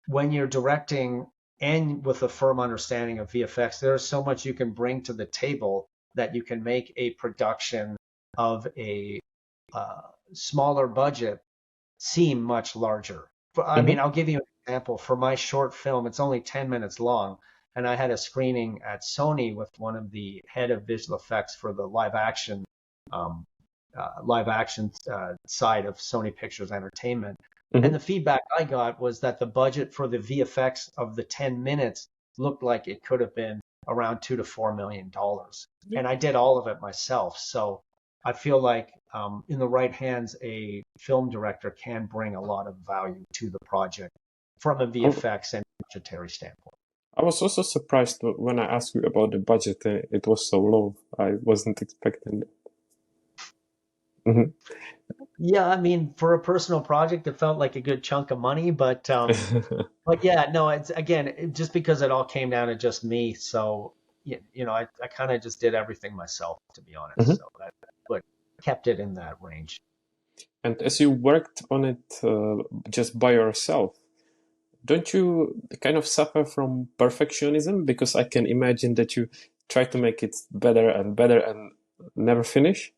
when you're directing and with a firm understanding of VFX, there's so much you can bring to the table that you can make a production of a uh, smaller budget seem much larger. I mean, Hmm. I'll give you an example. For my short film, it's only 10 minutes long, and I had a screening at Sony with one of the head of visual effects for the um, live action side of Sony Pictures Entertainment. And Hmm. the feedback I got was that the budget for the VFX of the 10 minutes looked like it could have been around $2 to $4 million. And I did all of it myself. So I feel like in the right hands, a film director can bring a lot of value to the project from a VFX and budgetary standpoint. I was also surprised when I asked you about the budget. It was so low. I wasn't expecting it. Hmm. Yeah, I mean, for a personal project, it felt like a good chunk of money, but yeah, no, it's again, just because it all came down to just me. So, I kind of just did everything myself, to be honest. Hmm. So that what kept it in that range. And as you worked on it just by yourself, don't you kind of suffer from perfectionism? Because I can imagine that you try to make it better and better and never finish.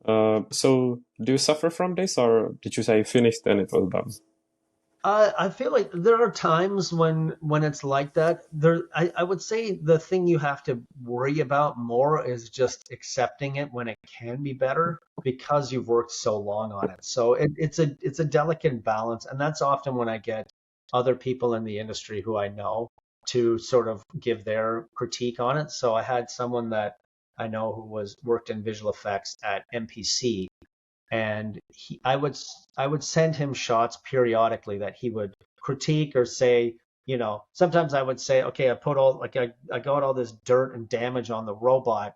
So do you suffer from this, or did you say finished and it was done? I feel like there are times when it's like that. I would say the thing you have to worry about more is just accepting it when it can be better because you've worked so long on it. So it's a delicate balance, and that's often when I get other people in the industry who I know to sort of give their critique on it. So I had someone that I know who was worked in visual effects at MPC, and I would send him shots periodically that he would critique or say, sometimes I would say, okay, I got all this dirt and damage on the robot,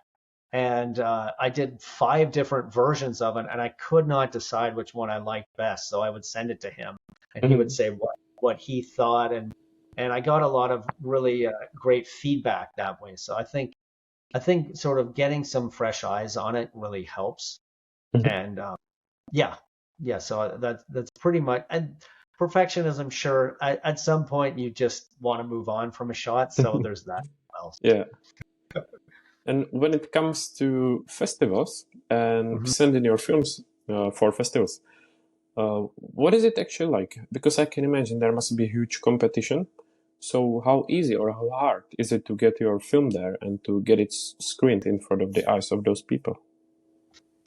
and I did 5 different versions of it, and I could not decide which one I liked best. So I would send it to him, and he would Mhm. say what he thought, and I got a lot of really great feedback that way. So I think sort of getting some fresh eyes on it really helps. Mhm. And yeah, yeah. So that's pretty much, and perfectionism. Sure, at some point you just want to move on from a shot. So there's that. Well, Yeah. And when it comes to festivals and mhm. presenting your films for festivals, what is it actually like? Because I can imagine there must be huge competition. So how easy or how hard is it to get your film there and to get it screened in front of the eyes of those people?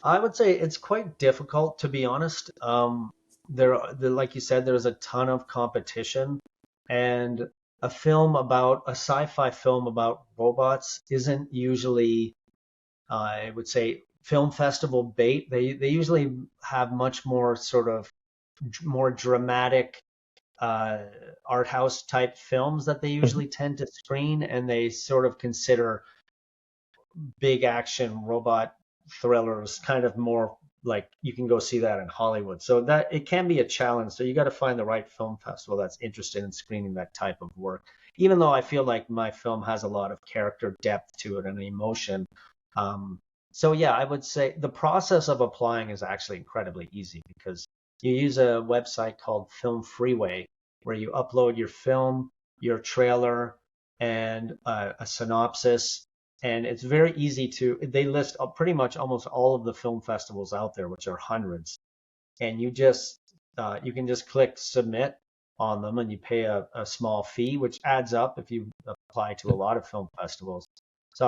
I would say it's quite difficult, to be honest. Like you said, there's a ton of competition, and a sci-fi film about robots isn't usually, I would say, film festival bait. They usually have much more sort of more dramatic uh, art house type films that they Mhm. usually tend to screen, and they sort of consider big action robot thrillers kind of more like you can go see that in Hollywood. So that it can be a challenge. So you got to find the right film festival that's interested in screening that type of work. Even though I feel like my film has a lot of character depth to it and emotion. Um, so yeah, I would say the process of applying is actually incredibly easy because you use a website called Film Freeway where you upload your film, your trailer, and a synopsis, and it's very easy they list pretty much almost all of the film festivals out there, which are hundreds, and you can just click submit on them, and you pay a small fee which adds up if you apply to a lot of film festivals. So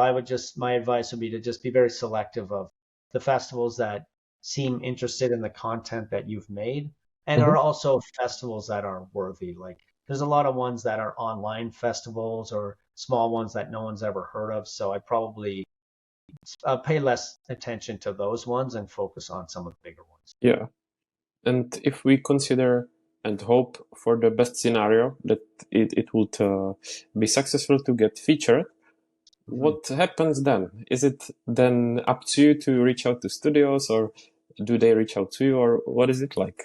my advice would be to just be very selective of the festivals that seem interested in the content that you've made and Mhm. are also festivals that are worthy. Like there's a lot of ones that are online festivals or small ones that no one's ever heard of. So I probably pay less attention to those ones and focus on some of the bigger ones. Yeah. And if we consider and hope for the best scenario that it would be successful to get featured, what happens then? Is it then up to you to reach out to studios, or do they reach out to you, or what is it like?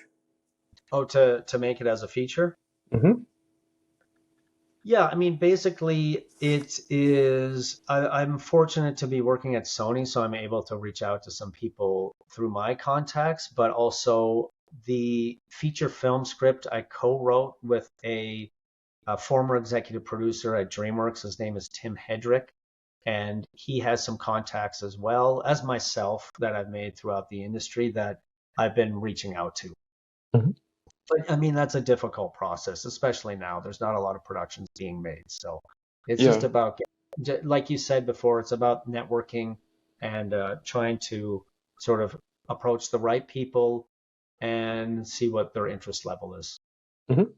Oh, to make it as a feature? Mm-hmm. Yeah, I mean, basically, it is. I'm fortunate to be working at Sony, so I'm able to reach out to some people through my contacts, but also the feature film script I co-wrote with a former executive producer at Dreamworks. His name is Tim Hedrick, and he has some contacts as well as myself that I've made throughout the industry that I've been reaching out to. Mm-hmm. But I mean, that's a difficult process, especially now. There's not a lot of productions being made. So it's Yeah. just about, like you said before, it's about networking and trying to sort of approach the right people and see what their interest level is. Mm-hmm.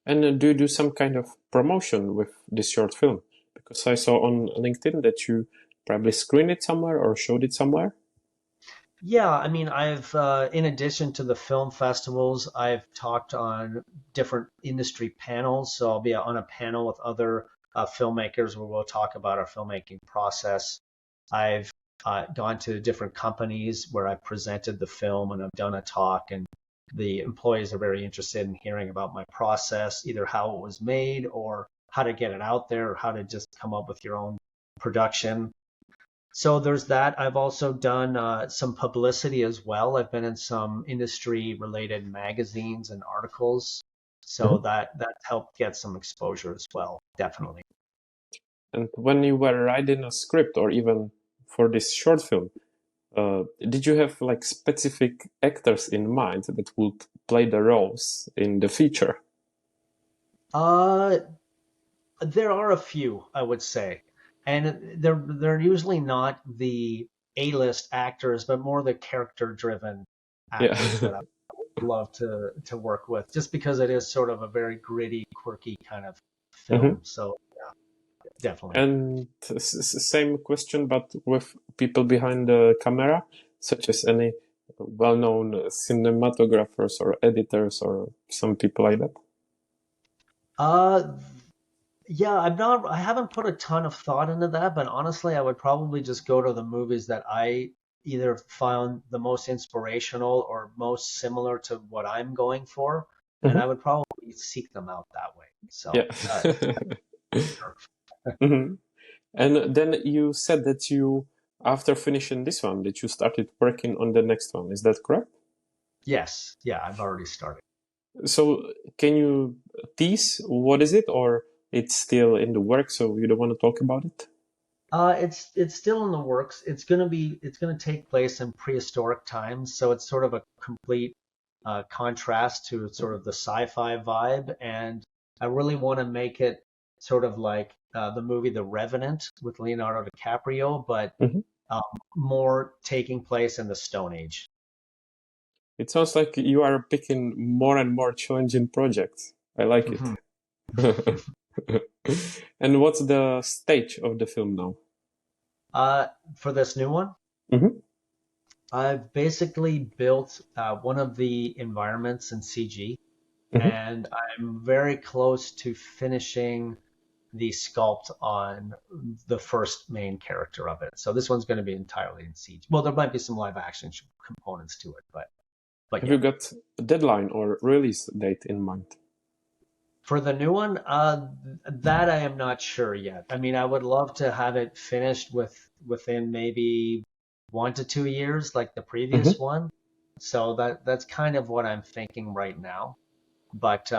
And do you do some kind of promotion with this short film? Because I saw on LinkedIn that you probably screened it somewhere or showed it somewhere. Yeah, I mean, I've, in addition to the film festivals, I've talked on different industry panels. So I'll be on a panel with other filmmakers where we'll talk about our filmmaking process. I've gone to different companies where I've presented the film and I've done a talk, and the employees are very interested in hearing about my process, either how it was made or how to get it out there or how to just come up with your own production. So there's that. I've also done some publicity as well. I've been in some industry related magazines and articles. So Mm-hmm. that helped get some exposure as well, definitely. And when you were writing a script, or even for this short film, did you have like specific actors in mind that would play the roles in the feature? Uh, there are a few, I would say, and they're usually not the A-list actors, but more the character-driven Yeah. actors that I love to work with, just because it is sort of a very gritty, quirky kind of Mm-hmm. film. So definitely. And same question, but with people behind the camera, such as any well-known cinematographers or editors or some people like that. Uh, yeah, I haven't put a ton of thought into that, but honestly, I would probably just go to the movies that I either found the most inspirational or most similar to what I'm going for, and Mm-hmm. I would probably seek them out that way. Yeah. So, sure. Mm-hmm. And then you said that you, after finishing this one, that you started working on the next one. Is that correct? Yes, yeah, I've already started. So can you tease what is it, or it's still in the work, so you don't want to talk about it? It's still in the works. It's gonna take place in prehistoric times, so it's sort of a complete contrast to sort of the sci-fi vibe, and I really want to make it sort of like the movie The Revenant with Leonardo DiCaprio, but Mm-hmm. um, more taking place in the Stone Age. It sounds like you are picking more and more challenging projects. I like Mhm. it. And what's the stage of the film now? For this new one, Mm-hmm. I've basically built one of the environments in CG, Mm-hmm. and I'm very close to finishing the sculpt on the first main character of it. So this one's going to be entirely in CG. Well, there might be some live action components to it, but Have yeah. you got a deadline or release date in mind? For the new one, that I am not sure yet. I mean, I would love to have it finished within maybe 1 to 2 years, like the previous Mm-hmm. one. So that's kind of what I'm thinking right now. But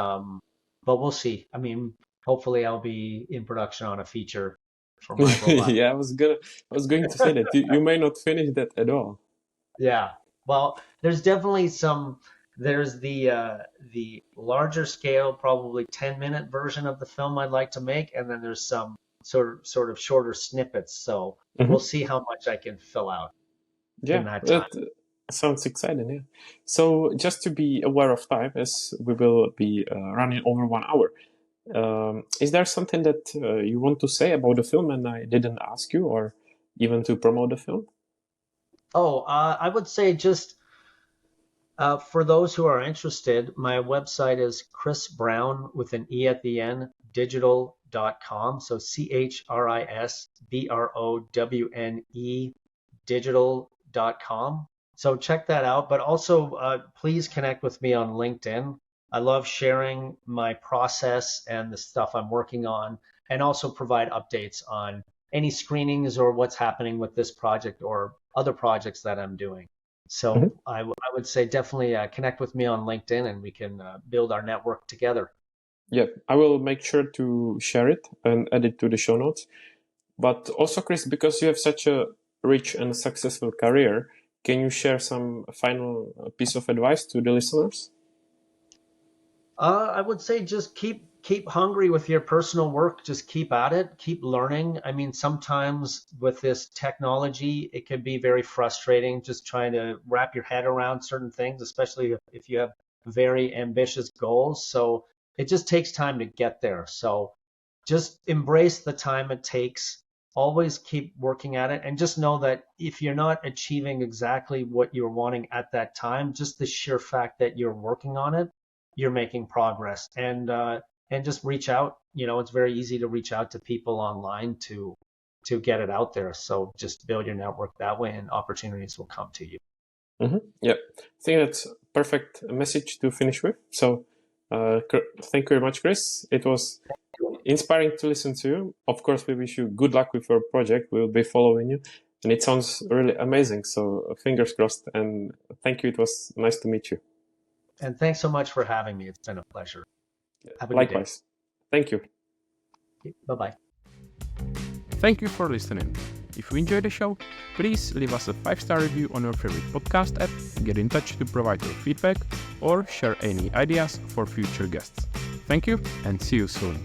we'll see. I mean, hopefully I'll be in production on a feature for my robot. Yeah, I was going to say that you may not finish that at all. Yeah. Well, there's definitely some. There's the larger scale, probably 10-minute version of the film I'd like to make, and then there's some sort of shorter snippets. So we'll Mm-hmm. see how much I can fill out in Yeah, that time. that sounds exciting. Yeah. So just to be aware of time, as we will be running over 1 hour, Is there something that you want to say about the film and I didn't ask you, or even to promote the film? Oh, I would say just for those who are interested, my website is Chris Browne with an E at the end, digital.com. So ChrisBrowne digital.com. So check that out. But also, please connect with me on LinkedIn. I love sharing my process and the stuff I'm working on, and also provide updates on any screenings or what's happening with this project or other projects that I'm doing. Mhm. So I would say definitely connect with me on LinkedIn and we can build our network together. Yeah, I will make sure to share it and add it to the show notes. But also, Chris, because you have such a rich and successful career, can you share some final piece of advice to the listeners? I would say just keep hungry with your personal work. Just keep at it. Keep learning. I mean, sometimes with this technology, it can be very frustrating just trying to wrap your head around certain things, especially if you have very ambitious goals. So it just takes time to get there. So just embrace the time it takes. Always keep working at it, and just know that if you're not achieving exactly what you're wanting at that time, just the sheer fact that you're working on it, you're making progress. And just reach out. You know, it's very easy to reach out to people online to get it out there. So just build your network that way, and opportunities will come to you. Yeah, I think that's a perfect message to finish with. So, thank you very much, Chris. It was inspiring to listen to you. Of course, we wish you good luck with your project. We'll be following you. And it sounds really amazing. So, fingers crossed. And thank you. It was nice to meet you. And thanks so much for having me. It's been a pleasure. Have a good day. Likewise. Thank you. Bye bye. Thank you for listening. If you enjoyed the show, please leave us a 5-star review on your favorite podcast app, get in touch to provide your feedback, or share any ideas for future guests. Thank you and see you soon.